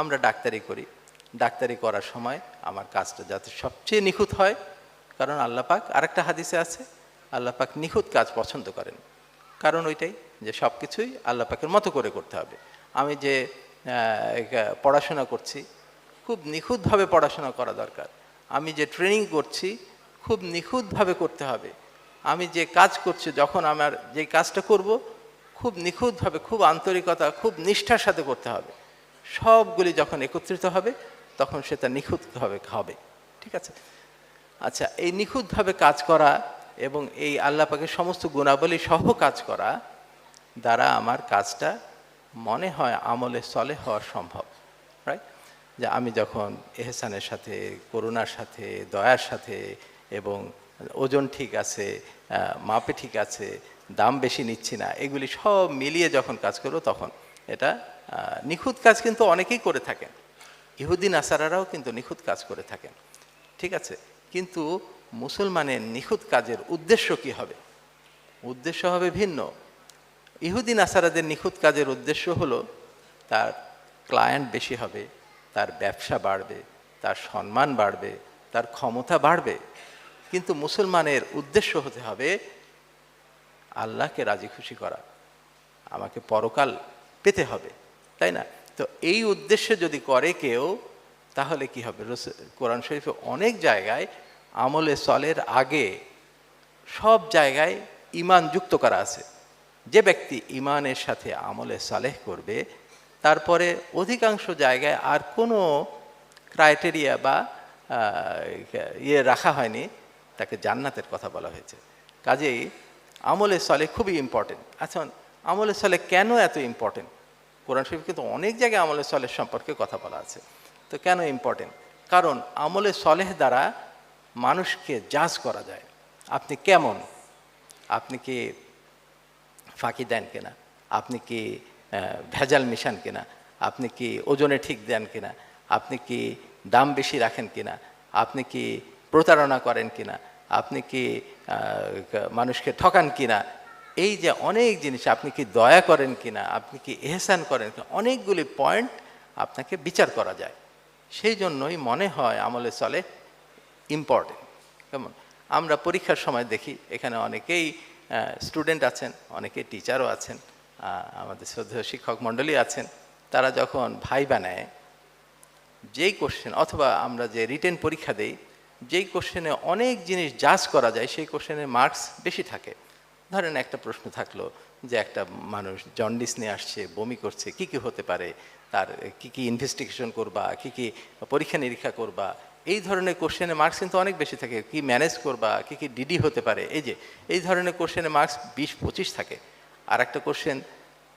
আমরা ডাক্তারি করি, ডাক্তারি করার সময় আমার কাজটা যাতে সবচেয়ে নিখুঁত হয়, কারণ আল্লাহ পাক আরেকটা হাদিসে আছে আল্লাহ পাক নিখুঁত কাজ পছন্দ করেন। কারণ ওইটাই যে সব কিছুই আল্লাহ পাকের মতো করে করতে হবে। আমি যে পড়াশোনা করছি খুব নিখুঁতভাবে পড়াশোনা করা দরকার। আমি যে ট্রেনিং করছি খুব নিখুঁতভাবে করতে হবে। আমি যে কাজ করছি, যখন আমার যে কাজটা করব খুব নিখুঁতভাবে, খুব আন্তরিকতা, খুব নিষ্ঠার সাথে করতে হবে। সবগুলি যখন একত্রিত হবে তখন সেটা নিখুঁতভাবে হবে। ঠিক আছে? আচ্ছা, এই নিখুঁতভাবে কাজ করা এবং এই আল্লাহ পাকের সমস্ত গুণাবলী সহ কাজ করা দ্বারা আমার কাজটা মনে হয় আমলে সলেহ হওয়া সম্ভব। রাইট? যে আমি যখন এহসানের সাথে, করুণার সাথে, দয়ার সাথে, এবং ওজন ঠিক আছে, মাপে ঠিক আছে, দাম বেশি নিচ্ছি না, এগুলি সব মিলিয়ে যখন কাজ করব তখন এটা নিখুঁত কাজ কিন্তু অনেকেই করে থাকেন। ইহুদি নাসারারাও কিন্তু নিখুঁত কাজ করে থাকেন। ঠিক আছে? কিন্তু মুসলমানের নিখুঁত কাজের উদ্দেশ্য কি হবে? উদ্দেশ্য হবে ভিন্ন। ইহুদি নাসারাদের নিখুঁত কাজের উদ্দেশ্য হলো তার ক্লায়েন্ট বেশি হবে, তার ব্যবসা বাড়বে, তার সম্মান বাড়বে, তার ক্ষমতা বাড়বে। কিন্তু মুসলমানের উদ্দেশ্য হতে হবে আল্লাহকে রাজি খুশি করা, আমাকে পরকাল পেতে হবে, তাই না? তো এই উদ্দেশ্যে যদি করে কেউ, তাহলে কি হবে? কোরআন শরীফে অনেক জায়গায় আমলে সলের আগে সব জায়গায় ঈমান যুক্ত করা আছে। যে ব্যক্তি ঈমানের সাথে আমলে সালেহ করবে, তারপরে অধিকাংশ জায়গায় আর কোনো ক্রাইটেরিয়া বা রাখা হয়নি, তাকে জান্নাতের কথা বলা হয়েছে। কাজেই আমলে সালেহ খুবই ইম্পর্টেন্ট। আচ্ছা, আমলে সালেহ কেন এত ইম্পর্টেন্ট? কোরআন শরীফ কিন্তু অনেক জায়গায় আমলে সালেহ সম্পর্কে কথা বলা আছে। তো কেন ইম্পর্টেন্ট? কারণ আমলে সালেহ দ্বারা মানুষকে জাজ করা যায়। আপনি কেমন? আপনি কি ফাঁকি দেন কিনা? আপনি কি ভেজাল মিশান কিনা? আপনি কি ওজনে ঠিক দেন কিনা? আপনি কি দাম বেশি রাখেন কিনা? আপনি কি প্রতারণা করেন কিনা? আপনি কি মানুষকে ঠকান কিনা? এই যে অনেক জিনিস, আপনি কি দয়া করেন কিনা? আপনি কি ইহসান করেন কিনা? অনেকগুলি পয়েন্ট আপনাকে বিচার করা যায়। সেই জন্যই মনে হয় আমলে চলে ইম্পর্টেন্ট। কেমন? আমরা পরীক্ষার সময় দেখি এখানে অনেকেই স্টুডেন্ট আছেন, অনেকে টিচারও আছেন, আমাদের শ্রদ্ধেয় শিক্ষক মণ্ডলী আছেন। তারা যখন ভাইবা নেয়, যেই কোশ্চেন, অথবা আমরা যে রিটেন পরীক্ষা দেই, যেই কোশ্চেনে অনেক জিনিস জাজ করা যায় সেই কোশ্চেনে মার্কস বেশি থাকে। ধরেন একটা প্রশ্ন থাকলো যে একটা মানুষ জন্ডিস নিয়ে আসছে, বমি করছে, কি কি হতে পারে, তার কি কি ইনভেস্টিগেশন করবা, কি কি পরীক্ষা নিরীক্ষা করবা, এই ধরনের কোশ্চেনে মার্কস কিন্তু অনেক বেশি থাকে। কি ম্যানেজ করবা, কি কি ডিডি হতে পারে, এই ধরনের কোশ্চেনে মার্কস 20-25 থাকে। আর একটা কোশ্চেন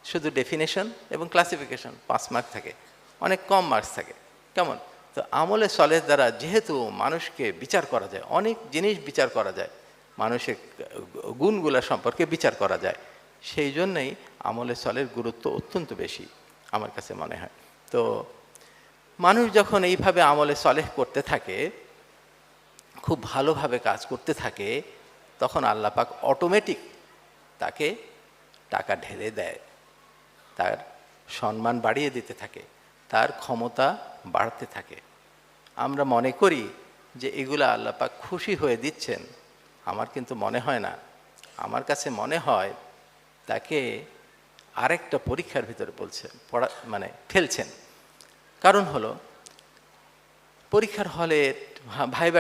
শুধু ডেফিনেশন এবং ক্লাসিফিকেশন 5 মার্ক থাকে, অনেক কম মার্কস থাকে। কেমন? তো আমলে সলেহ দ্বারা যেহেতু মানুষকে বিচার করা যায়, অনেক জিনিস বিচার করা যায়, মানুষের গুণগুলা সম্পর্কে বিচার করা যায়, সেই জন্যই আমলে সলের গুরুত্ব অত্যন্ত বেশি আমার কাছে মনে হয়। তো মানুষ যখন এইভাবে আমলে সলেহ করতে থাকে, খুব ভালোভাবে কাজ করতে থাকে, তখন আল্লাহ পাক অটোমেটিক তাকে টাকা ঢেলে দেয়, তার সম্মান বাড়িয়ে দিতে থাকে, তার ক্ষমতা বাড়তে থাকে। আমরা মনে করি যে এগুলো আল্লাহ পাক খুশি হয়ে দিচ্ছেন, আমার কিন্তু মনে হয় না। আমার কাছে মনে হয় তাকে আরেকটা পরীক্ষার ভিতরে ফেলছেন। কারণ হলো পরীক্ষার হলে ভাইবা